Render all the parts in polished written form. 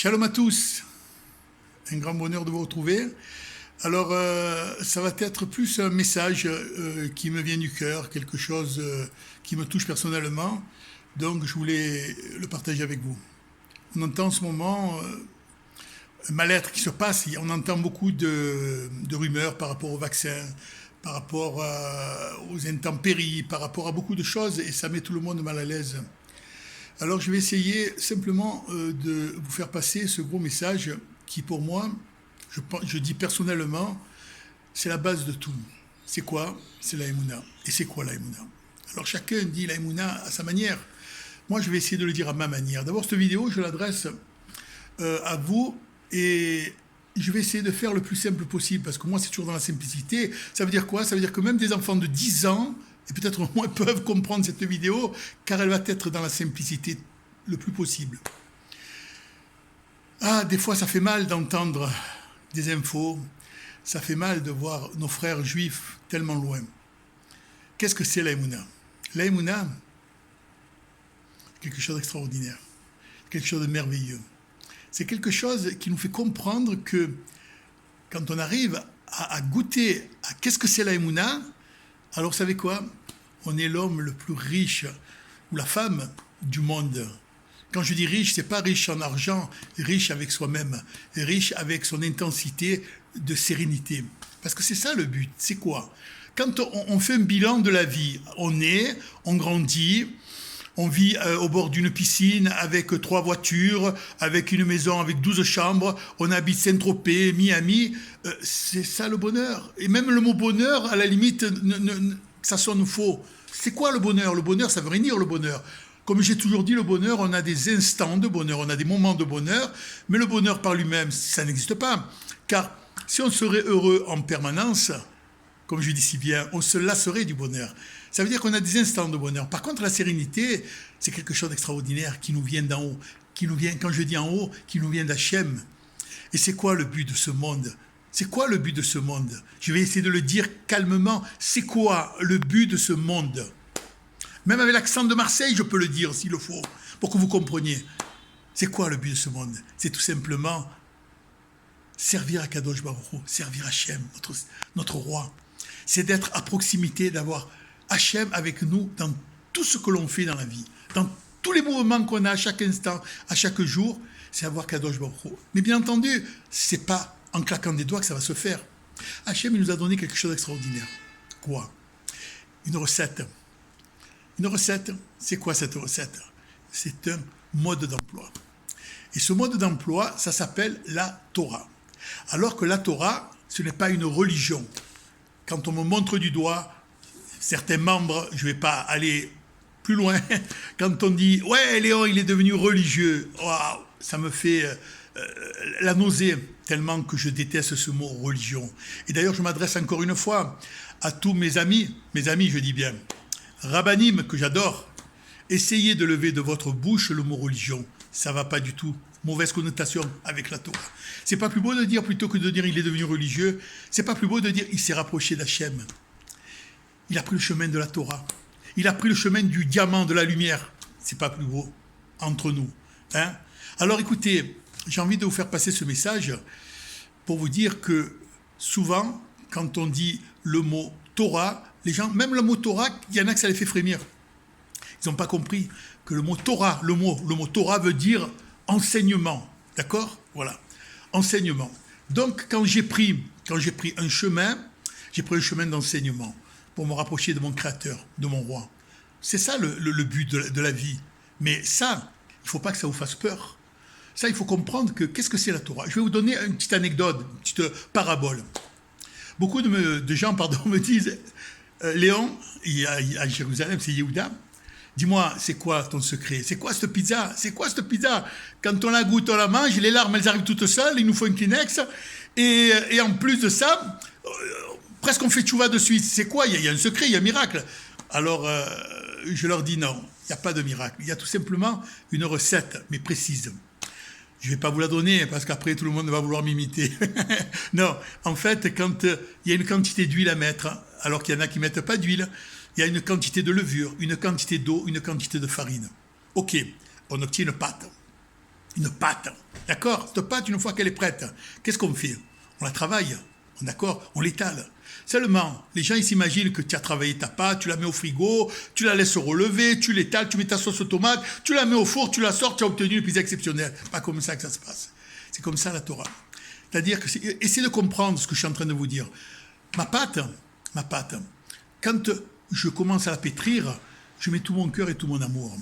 Shalom à tous, un grand bonheur de vous retrouver. Alors, ça va être plus un message qui me vient du cœur, quelque chose qui me touche personnellement, donc je voulais le partager avec vous. On entend en ce moment un mal-être qui se passe, on entend beaucoup de rumeurs par rapport au vaccin, par rapport aux intempéries, par rapport à beaucoup de choses, et ça met tout le monde mal à l'aise. Alors je vais essayer simplement de vous faire passer ce gros message qui pour moi, je dis personnellement, c'est la base de tout. C'est quoi? C'est la Emouna. Et c'est quoi la Emouna? Alors chacun dit la Emouna à sa manière. Moi je vais essayer de le dire à ma manière. D'abord cette vidéo je l'adresse à vous et je vais essayer de faire le plus simple possible parce que moi c'est toujours dans la simplicité. Ça veut dire quoi? Ça veut dire que même des enfants de 10 ans et peut-être moins peuvent comprendre cette vidéo car elle va être dans la simplicité le plus possible. Ah, des fois ça fait mal d'entendre des infos, ça fait mal de voir nos frères juifs tellement loin. Qu'est-ce que c'est la Emouna? La Emouna, quelque chose d'extraordinaire, quelque chose de merveilleux. C'est quelque chose qui nous fait comprendre que quand on arrive à goûter à qu'est-ce que c'est la Emouna, alors vous savez quoi? On est l'homme le plus riche, ou la femme du monde. Quand je dis riche, c'est pas riche en argent, riche avec soi-même, riche avec son intensité de sérénité. Parce que c'est ça le but, c'est quoi? Quand on fait un bilan de la vie, on naît, on grandit, on vit au bord d'une piscine avec 3 voitures, avec une maison avec 12 chambres, on habite Saint-Tropez, Miami, c'est ça le bonheur. Et même le mot bonheur, à la limite, ça sonne faux. C'est quoi le bonheur? Le bonheur, ça veut rien dire le bonheur. Comme j'ai toujours dit, le bonheur, on a des instants de bonheur, on a des moments de bonheur, mais le bonheur par lui-même, ça n'existe pas. Car si on serait heureux en permanence, comme je dis si bien, on se lasserait du bonheur. Ça veut dire qu'on a des instants de bonheur. Par contre, la sérénité, c'est quelque chose d'extraordinaire qui nous vient d'en haut. Qui nous vient, quand je dis en haut, qui nous vient d'Hachem. Et c'est quoi le but de ce monde? C'est quoi le but de ce monde? Je vais essayer de le dire calmement. C'est quoi le but de ce monde? Même avec l'accent de Marseille, je peux le dire s'il le faut, pour que vous compreniez. C'est quoi le but de ce monde? C'est tout simplement servir à Kadosh Baruch Hu, servir Hachem, notre roi. C'est d'être à proximité, d'avoir Hachem avec nous dans tout ce que l'on fait dans la vie, dans tous les mouvements qu'on a à chaque instant, à chaque jour, c'est avoir Kadosh Baruch Hu. Mais bien entendu, c'est pas en claquant des doigts que ça va se faire. Hachem, il nous a donné quelque chose d'extraordinaire. Quoi? Une recette. Une recette, c'est quoi cette recette? C'est un mode d'emploi. Et ce mode d'emploi, ça s'appelle la Torah. Alors que la Torah, ce n'est pas une religion. Quand on me montre du doigt, certains membres, je ne vais pas aller plus loin, quand on dit « Ouais, Léon, il est devenu religieux », wow, ça me fait la nausée, tellement que je déteste ce mot « religion ». Et d'ailleurs, je m'adresse encore une fois à tous mes amis je dis bien, Rabbanim, que j'adore, essayez de lever de votre bouche le mot religion. Ça ne va pas du tout. Mauvaise connotation avec la Torah. C'est pas plus beau de dire, plutôt que de dire il est devenu religieux, c'est pas plus beau de dire il s'est rapproché d'Hachem. Il a pris le chemin de la Torah. Il a pris le chemin du diamant, de la lumière. C'est pas plus beau entre nous. Hein? Alors écoutez, j'ai envie de vous faire passer ce message pour vous dire que souvent, quand on dit le mot Torah, les gens, même le mot Torah, il y en a que ça les fait frémir. Ils n'ont pas compris que le mot Torah, le mot Torah veut dire enseignement. D'accord? Voilà. Enseignement. Donc, quand j'ai pris un chemin, j'ai pris un chemin d'enseignement pour me rapprocher de mon Créateur, de mon Roi. C'est ça le but de la vie. Mais ça, il ne faut pas que ça vous fasse peur. Ça, il faut comprendre que qu'est-ce que c'est la Torah? Je vais vous donner une petite anecdote, une petite parabole. Beaucoup de gens me disent Léon, à Jérusalem, c'est Yehuda, dis-moi, c'est quoi ton secret? C'est quoi cette pizza? C'est quoi cette pizza? Quand on la goûte, on la mange, les larmes, elles arrivent toutes seules, il nous faut un Kleenex, et en plus de ça, presque on fait tchouva de suite. C'est quoi? Il y a un secret, il y a un miracle. Alors, je leur dis non, il n'y a pas de miracle. Il y a tout simplement une recette, mais précise. Je ne vais pas vous la donner parce qu'après tout le monde va vouloir m'imiter. Non, en fait, quand il y a une quantité d'huile à mettre, alors qu'il y en a qui ne mettent pas d'huile, il y a une quantité de levure, une quantité d'eau, une quantité de farine. Ok, on obtient une pâte. une pâte. D'accord? Cette pâte, une fois qu'elle est prête, qu'est-ce qu'on fait? On la travaille. D'accord? On l'étale. Seulement, les gens ils s'imaginent que tu as travaillé ta pâte, tu la mets au frigo, tu la laisses relever, tu l'étales, tu mets ta sauce tomate, tu la mets au four, tu la sors, tu as obtenu une pizza exceptionnelle. Pas comme ça que ça se passe. C'est comme ça la Torah. C'est-à-dire que essayez de comprendre ce que je suis en train de vous dire. Ma pâte, quand je commence à la pétrir, je mets tout mon cœur et tout mon amour.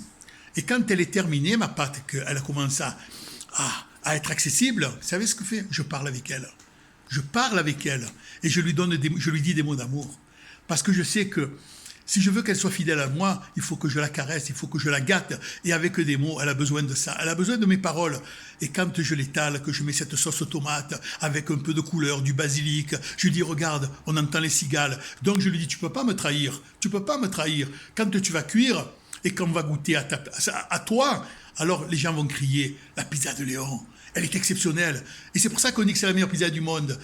Et quand elle est terminée, ma pâte, qu'elle commence à être accessible, vous savez ce que je fais? Je parle avec elle. Je parle avec elle et je lui dis des mots d'amour. Parce que je sais que si je veux qu'elle soit fidèle à moi, il faut que je la caresse, il faut que je la gâte. Et avec des mots, elle a besoin de ça. Elle a besoin de mes paroles. Et quand je l'étale, que je mets cette sauce tomate avec un peu de couleur, du basilic, je lui dis, regarde, on entend les cigales. Donc je lui dis, tu peux pas me trahir. Tu peux pas me trahir. Quand tu vas cuire et qu'on va goûter à toi, alors les gens vont crier, la pizza de Léon, elle est exceptionnelle. Et c'est pour ça qu'on dit que c'est la meilleure pizza du monde.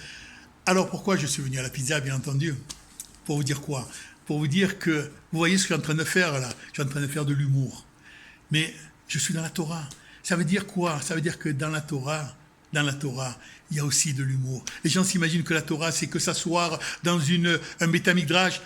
Alors pourquoi je suis venu à la pizza, bien entendu? Pour vous dire quoi? Pour vous dire que, vous voyez ce que je suis en train de faire là? Je suis en train de faire de l'humour. Mais je suis dans la Torah. Ça veut dire quoi? Ça veut dire que dans la Torah, il y a aussi de l'humour. Les gens s'imaginent que la Torah, c'est que s'asseoir dans un Bétamidrash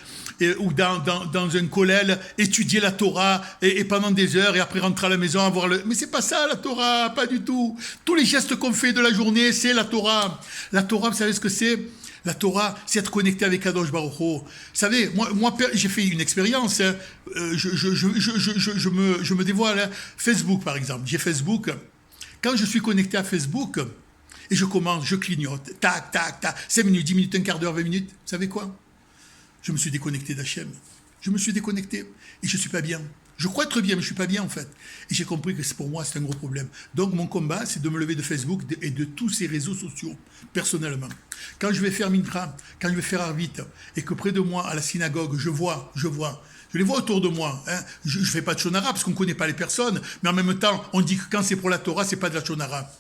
ou dans un kollel, étudier la Torah et pendant des heures et après rentrer à la maison avoir le... Mais c'est pas ça la Torah, pas du tout. Tous les gestes qu'on fait de la journée, c'est la Torah. La Torah, vous savez ce que c'est? La Torah, c'est être connecté avec Kadosh Baruch Hu. Vous savez, moi j'ai fait une expérience. Hein. Je me dévoile. Hein. Facebook, par exemple. J'ai Facebook. Quand je suis connecté à Facebook et je commence, je clignote, tac, 5 minutes, 10 minutes, un quart d'heure, 20 minutes, vous savez quoi? Je me suis déconnecté d'Hachem. Je me suis déconnecté et je ne suis pas bien. Je crois être bien, mais je ne suis pas bien en fait. Et j'ai compris que pour moi, c'est un gros problème. Donc mon combat, c'est de me lever de Facebook et de tous ces réseaux sociaux, personnellement. Quand je vais faire Mincha, quand je vais faire Arvit, et que près de moi, à la synagogue, je les vois autour de moi. Hein. Je ne fais pas de shonara parce qu'on ne connaît pas les personnes, mais en même temps, on dit que quand c'est pour la Torah, ce n'est pas de la shonara.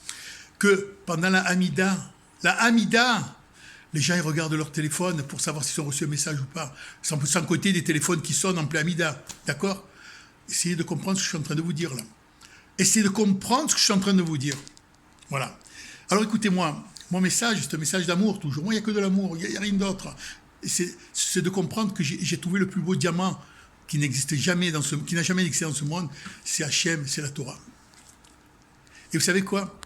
Que pendant la Hamida, les gens ils regardent leur téléphone pour savoir s'ils ont reçu un message ou pas, sans compter des téléphones qui sonnent en plein Hamida. D'accord? Essayez de comprendre ce que je suis en train de vous dire là. Essayez de comprendre ce que je suis en train de vous dire. Voilà. Alors écoutez-moi, mon message, c'est un message d'amour toujours. Moi, il n'y a que de l'amour, il n'y a rien d'autre. C'est de comprendre que j'ai trouvé le plus beau diamant qui n'existe jamais qui n'a jamais existé dans ce monde, c'est Hachem, c'est la Torah. Et vous savez quoi?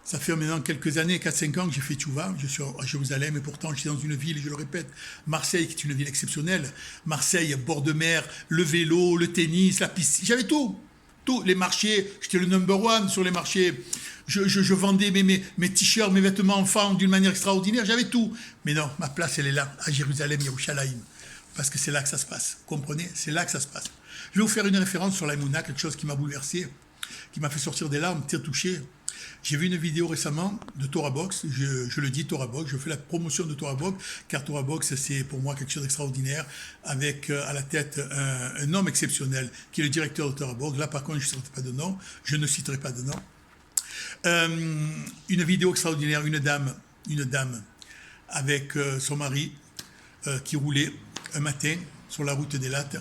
Ça fait maintenant quelques années, 4-5 ans que j'ai fait tchouva, je suis à Jérusalem et pourtant je suis dans une ville, je le répète, Marseille qui est une ville exceptionnelle. Marseille, bord de mer, le vélo, le tennis, la piscine, j'avais tout. Tous les marchés, j'étais le number one sur les marchés. Je vendais mes t-shirts, mes vêtements enfants d'une manière extraordinaire, j'avais tout. Mais non, ma place elle est là, à Jérusalem, Yerushalayim. Parce que c'est là que ça se passe, vous comprenez? C'est là que ça se passe. Je vais vous faire une référence sur l'Aïmouna, quelque chose qui m'a bouleversé, qui m'a fait sortir des larmes, très touché. J'ai vu une vidéo récemment de Torah Box, je le dis Torah Box, je fais la promotion de Torah Box, car Torah Box c'est pour moi quelque chose d'extraordinaire, avec à la tête un homme exceptionnel, qui est le directeur de Torah Box. Là par contre je ne citerai pas de nom. Une vidéo extraordinaire, une dame avec son mari qui roulait un matin sur la route des Lattes,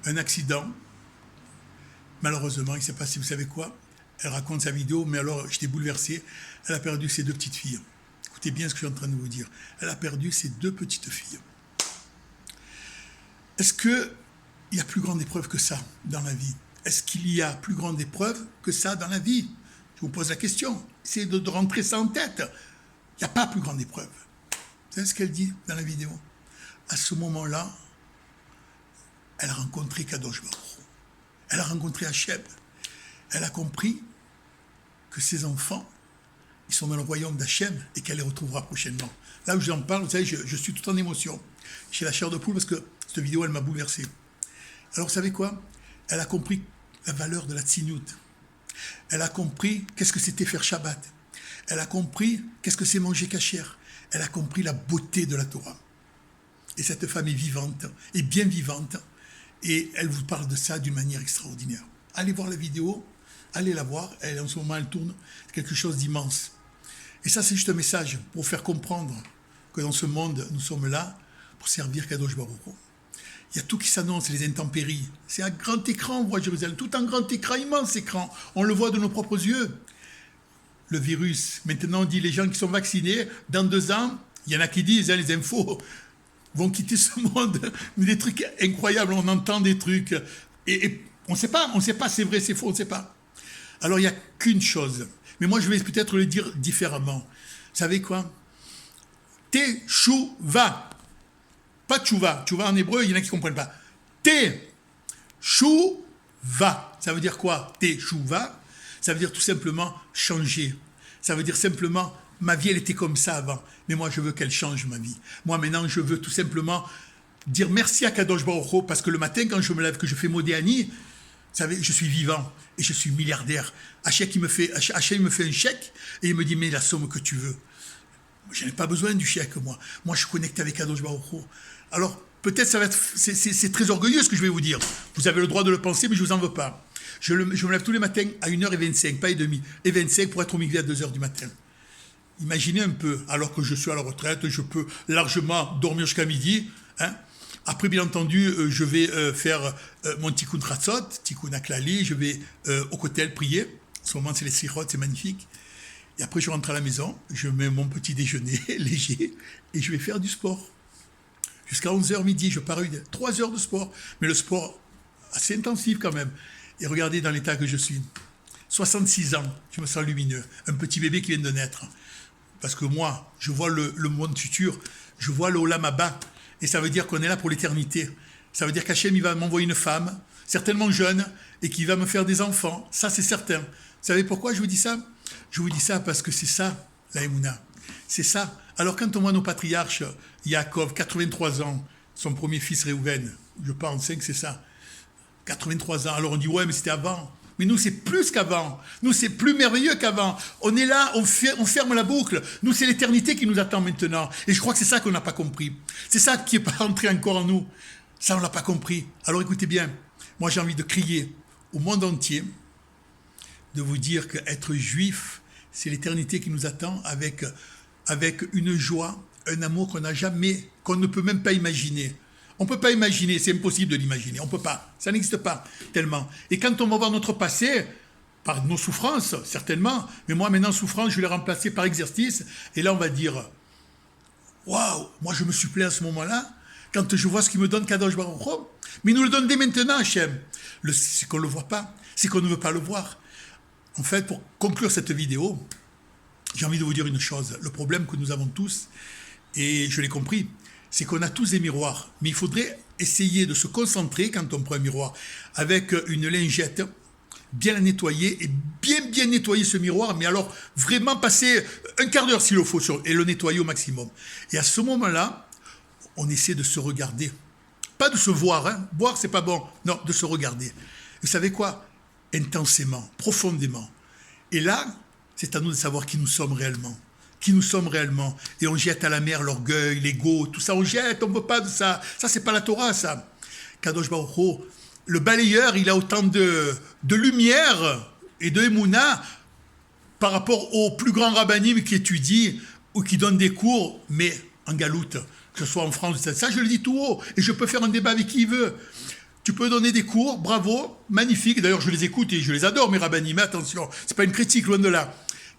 un accident, malheureusement il s'est passé, vous savez quoi? Elle raconte sa vidéo, mais alors j'étais bouleversé. Elle a perdu ses 2 petites filles. Écoutez bien ce que je suis en train de vous dire. Elle a perdu ses 2 petites filles. Est-ce qu'il y a plus grande épreuve que ça dans la vie? Est-ce qu'il y a plus grande épreuve que ça dans la vie? Je vous pose la question. Essayez de rentrer ça en tête. Il n'y a pas plus grande épreuve. Vous savez ce qu'elle dit dans la vidéo? À ce moment-là, elle a rencontré Kadosh Baruch Hu. Elle a rencontré Hachem. Elle a compris que ses enfants, ils sont dans le royaume d'Hachem et qu'elle les retrouvera prochainement. Là où j'en parle, vous savez, je suis tout en émotion. J'ai la chair de poule parce que cette vidéo, elle m'a bouleversé. Alors, vous savez quoi? Elle a compris la valeur de la tzinout. Elle a compris qu'est-ce que c'était faire Shabbat. Elle a compris qu'est-ce que c'est manger kasher. Elle a compris la beauté de la Torah. Et cette femme est vivante, et bien vivante, et elle vous parle de ça d'une manière extraordinaire. Allez voir la vidéo. Allez la voir, en ce moment elle tourne, c'est quelque chose d'immense. Et ça c'est juste un message pour faire comprendre que dans ce monde, nous sommes là pour servir Kadosh Baruch Hu. Il y a tout qui s'annonce, les intempéries. C'est un grand écran, on voit Jérusalem, tout un grand écran, immense écran. On le voit de nos propres yeux. le virus. Maintenant, on dit les gens qui sont vaccinés, dans 2 ans, il y en a qui disent, hein, les infos vont quitter ce monde. Mais des trucs incroyables, on entend des trucs. Et on ne sait pas, c'est vrai, c'est faux, on ne sait pas. Alors, il n'y a qu'une chose. Mais moi, je vais peut-être le dire différemment. Vous savez quoi? Teshuva. Pas tchouva. Tchouva en hébreu, il y en a qui ne comprennent pas. Teshuva. Ça veut dire quoi? Teshuva. Ça veut dire tout simplement changer. Ça veut dire simplement, ma vie, elle était comme ça avant. Mais moi, je veux qu'elle change ma vie. Moi, maintenant, je veux tout simplement dire merci à Kadosh Baruch Hu, parce que le matin, quand je me lève, que je fais Modéani, vous savez, je suis vivant et je suis milliardaire. Hachem, il me fait un chèque et il me dit, mais la somme que tu veux. Je n'ai pas besoin du chèque, moi. Moi, je suis connecté avec Kadosh Baruch Hu. Alors, peut-être c'est très orgueilleux ce que je vais vous dire. Vous avez le droit de le penser, mais je ne vous en veux pas. Je me lève tous les matins à 1h25, pas et demie, et 25 pour être au mikvé à 2h du matin. Imaginez un peu, alors que je suis à la retraite, je peux largement dormir jusqu'à midi. Hein. Après, bien entendu, je vais faire mon tikkun ratzot, tikkun aklali, je vais au kotel prier. En ce moment, c'est les slichot, c'est magnifique. Et après, je rentre à la maison, je mets mon petit déjeuner léger et je vais faire du sport. Jusqu'à 11h midi, je pars 3 heures de sport. Mais le sport assez intensif quand même. Et regardez dans l'état que je suis. 66 ans, je me sens lumineux. Un petit bébé qui vient de naître. Parce que moi, je vois le monde futur, je vois le Olam Haba. Et ça veut dire qu'on est là pour l'éternité. Ça veut dire qu'Hachem, il va m'envoyer une femme, certainement jeune, et qui va me faire des enfants. Ça, c'est certain. Vous savez pourquoi je vous dis ça? Je vous dis ça parce que c'est ça, la Emouna. C'est ça. Alors, quand on voit nos patriarches, Yaakov, 83 ans, son premier fils Réhouven, je pense que c'est ça. 83 ans. Alors, on dit, ouais, mais c'était avant. Mais nous, c'est plus qu'avant. Nous, c'est plus merveilleux qu'avant. On est là, on ferme la boucle. Nous, c'est l'éternité qui nous attend maintenant. Et je crois que c'est ça qu'on n'a pas compris. C'est ça qui n'est pas rentré encore en nous. Ça, on ne l'a pas compris. Alors, écoutez bien. Moi, j'ai envie de crier au monde entier, de vous dire qu'être juif, c'est l'éternité qui nous attend avec une joie, un amour qu'on ne peut même pas imaginer. On ne peut pas imaginer, c'est impossible de l'imaginer, on ne peut pas, ça n'existe pas tellement. Et quand on va voir notre passé, par nos souffrances, certainement, mais moi maintenant, souffrance, je l'ai remplacée par exercice, et là on va dire, waouh, moi je me suis plaint à ce moment-là, quand je vois ce qu'il me donne Kadosh Baruch Hu, mais il nous le donne dès maintenant, Hachem. C'est qu'on ne le voit pas, c'est qu'on ne veut pas le voir. En fait, pour conclure cette vidéo, j'ai envie de vous dire une chose, le problème que nous avons tous, et je l'ai compris, c'est qu'on a tous des miroirs, mais il faudrait essayer de se concentrer quand on prend un miroir avec une lingette, bien la nettoyer et bien nettoyer ce miroir, mais alors vraiment passer un quart d'heure s'il le faut et le nettoyer au maximum. Et à ce moment-là, on essaie de se regarder. Pas de se voir, hein. Voir c'est pas bon, non, de se regarder. Vous savez quoi? Intensément, profondément. Et là, c'est à nous de savoir qui nous sommes réellement. Qui nous sommes réellement. Et on jette à la mer l'orgueil, l'ego, tout ça, on jette, on ne veut pas de ça. Ça, c'est pas la Torah, ça. Kadosh Baruch Hu, le balayeur, il a autant de lumière et de émouna par rapport aux plus grands rabbinim qui étudient ou qui donnent des cours, mais en galoute, que ce soit en France, ça je le dis tout haut, et je peux faire un débat avec qui il veut. Tu peux donner des cours, bravo, magnifique, d'ailleurs je les écoute et je les adore, mes rabbinim, mais attention, c'est pas une critique, loin de là.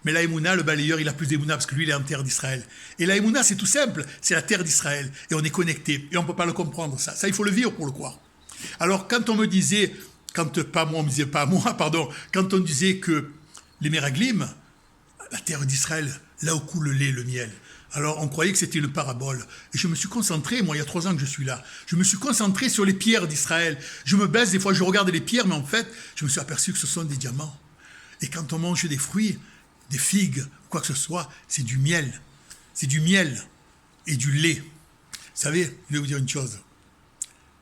Mais la Emouna, le balayeur, il a plus d'Emouna parce que lui, il est en terre d'Israël. Et la Emouna, c'est tout simple, c'est la terre d'Israël. Et on est connecté. Et on ne peut pas le comprendre, ça. Ça, il faut le vivre pour le croire. Alors, quand on me disait, quand on disait que les Méraglim, la terre d'Israël, là où coule le lait, le miel, alors on croyait que c'était une parabole. Et je me suis concentré, moi, il y a 3 ans que je suis là, je me suis concentré sur les pierres d'Israël. Je me baisse, des fois, je regarde les pierres, mais en fait, je me suis aperçu que ce sont des diamants. Et quand on mange des fruits, des figues, quoi que ce soit, c'est du miel. C'est du miel et du lait. Vous savez, je vais vous dire une chose.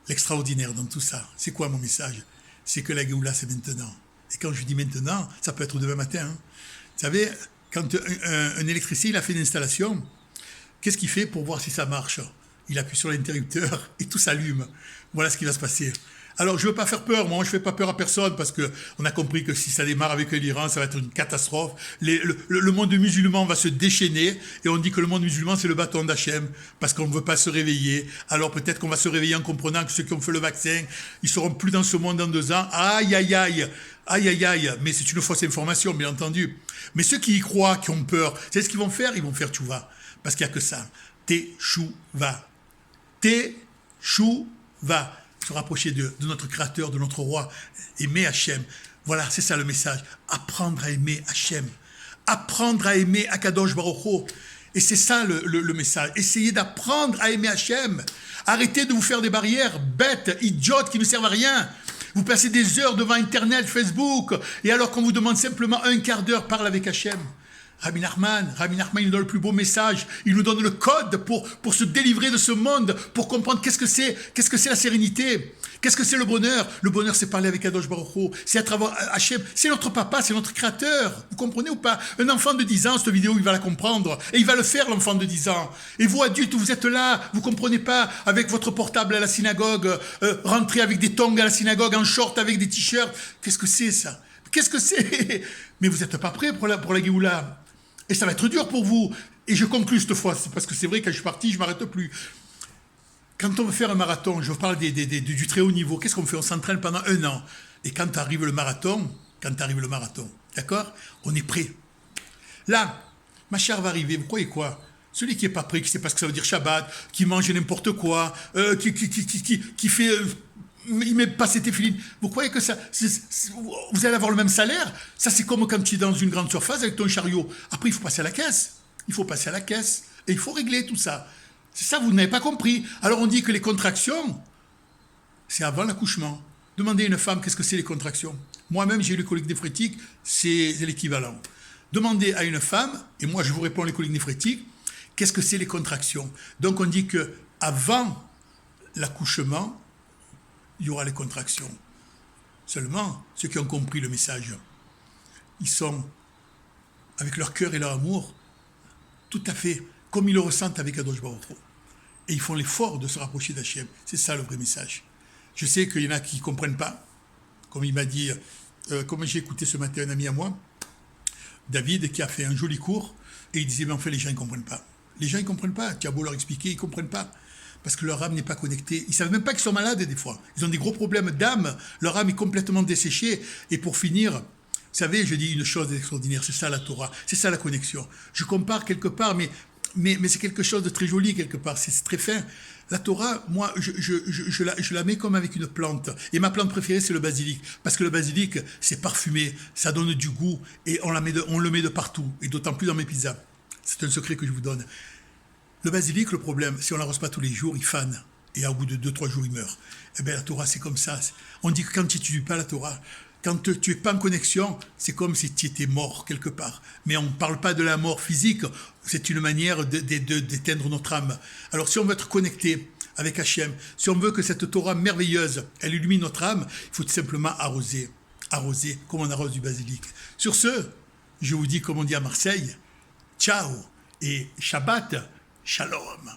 L'extraordinaire dans tout ça, c'est quoi mon message? C'est que la Géoula, c'est maintenant. Et quand je dis maintenant, ça peut être demain matin. Hein. Vous savez, quand un électricien il a fait une installation, qu'est-ce qu'il fait pour voir si ça marche? Il appuie sur l'interrupteur et tout s'allume. Voilà ce qui va se passer. Alors, je ne veux pas faire peur, moi je ne fais pas peur à personne parce qu'on a compris que si ça démarre avec l'Iran, ça va être une catastrophe. Le monde musulman va se déchaîner et on dit que le monde musulman c'est le bâton d'Hachem parce qu'on ne veut pas se réveiller. Alors peut-être qu'on va se réveiller en comprenant que ceux qui ont fait le vaccin, ils ne seront plus dans ce monde dans 2 ans. Aïe, aïe, aïe. Aïe, aïe, aïe, mais c'est une fausse information, bien entendu. Mais ceux qui y croient, qui ont peur, c'est ce qu'ils vont faire? Ils vont faire tchouva. Parce qu'il n'y a que ça. Teshuva. Teshuva. Se rapprocher de notre Créateur, de notre Roi. Aimer Hachem. Voilà, c'est ça le message. Apprendre à aimer Hachem. Apprendre à aimer Akadosh Baruch Hu. Et c'est ça le message. Essayez d'apprendre à aimer Hachem. Arrêtez de vous faire des barrières bêtes, idiotes, qui ne servent à rien. Vous passez des heures devant Internet, Facebook, et alors qu'on vous demande simplement un quart d'heure, parle avec Hachem. Rabbi Nachman, il nous donne le plus beau message. Il nous donne le code pour se délivrer de ce monde, pour comprendre qu'est-ce que c'est la sérénité, qu'est-ce que c'est le bonheur. Le bonheur, c'est parler avec Kadosh Baruch Hu, c'est à travers Hachem, c'est notre papa, c'est notre créateur. Vous comprenez ou pas? Un enfant de 10 ans, cette vidéo, il va la comprendre, et il va le faire, l'enfant de 10 ans. Et vous, adultes, vous êtes là, vous comprenez pas, avec votre portable à la synagogue, rentrer avec des tongs à la synagogue, en short avec des t-shirts. Qu'est-ce que c'est ça? Qu'est-ce que c'est? Mais vous n'êtes pas prêts pour la Géoula. Et ça va être dur pour vous. Et je conclus cette fois, parce que c'est vrai, quand je suis parti, je ne m'arrête plus. Quand on veut faire un marathon, je parle du très haut niveau, qu'est-ce qu'on fait? On s'entraîne pendant 1 an. Et quand arrive le marathon, d'accord? On est prêt. Là, ma chère va arriver, vous croyez quoi? Celui qui n'est pas prêt, qui ne sait pas ce que ça veut dire Shabbat, qui mange n'importe quoi, qui fait... il met pas ses téphilines. Vous croyez que ça, vous allez avoir le même salaire? Ça, c'est comme quand tu es dans une grande surface avec ton chariot. Après, il faut passer à la caisse. Et il faut régler tout ça. C'est ça, vous n'avez pas compris. Alors, on dit que les contractions, c'est avant l'accouchement. Demandez à une femme qu'est-ce que c'est les contractions. Moi-même, j'ai eu les coliques néphrétiques, c'est l'équivalent. Demandez à une femme, et moi, je vous réponds les coliques néphrétiques, qu'est-ce que c'est les contractions? Donc, on dit que avant l'accouchement, il y aura les contractions. Seulement, ceux qui ont compris le message, ils sont, avec leur cœur et leur amour, tout à fait comme ils le ressentent avec Kadosh Baruch Hu. Et ils font l'effort de se rapprocher d'Hachem. C'est ça le vrai message. Je sais qu'il y en a qui ne comprennent pas. Comme il m'a dit, comme j'ai écouté ce matin un ami à moi, David, qui a fait un joli cours, et il disait, mais en fait, les gens ne comprennent pas. Les gens, ils ne comprennent pas. Tu as beau leur expliquer, ils ne comprennent pas. Parce que leur âme n'est pas connectée. Ils ne savent même pas qu'ils sont malades des fois. Ils ont des gros problèmes d'âme. Leur âme est complètement desséchée. Et pour finir, vous savez, je dis une chose extraordinaire. C'est ça la Torah. C'est ça la connexion. Je compare quelque part, mais c'est quelque chose de très joli quelque part. C'est très fin. La Torah, moi, je la mets comme avec une plante. Et ma plante préférée, c'est le basilic. Parce que le basilic, c'est parfumé. Ça donne du goût. Et on le met de partout. Et d'autant plus dans mes pizzas. C'est un secret que je vous donne. Le basilic, le problème, si on ne l'arrose pas tous les jours, il fane. Et au bout de 2-3 jours, il meurt. Eh bien, la Torah, c'est comme ça. On dit que quand tu n'étudies pas la Torah, quand tu n'es pas en connexion, c'est comme si tu étais mort quelque part. Mais on ne parle pas de la mort physique. C'est une manière d'éteindre notre âme. Alors, si on veut être connecté avec Hachem, si on veut que cette Torah merveilleuse, elle illumine notre âme, il faut tout simplement arroser. Arroser comme on arrose du basilic. Sur ce, je vous dis, comme on dit à Marseille, ciao et Shabbat Shalom.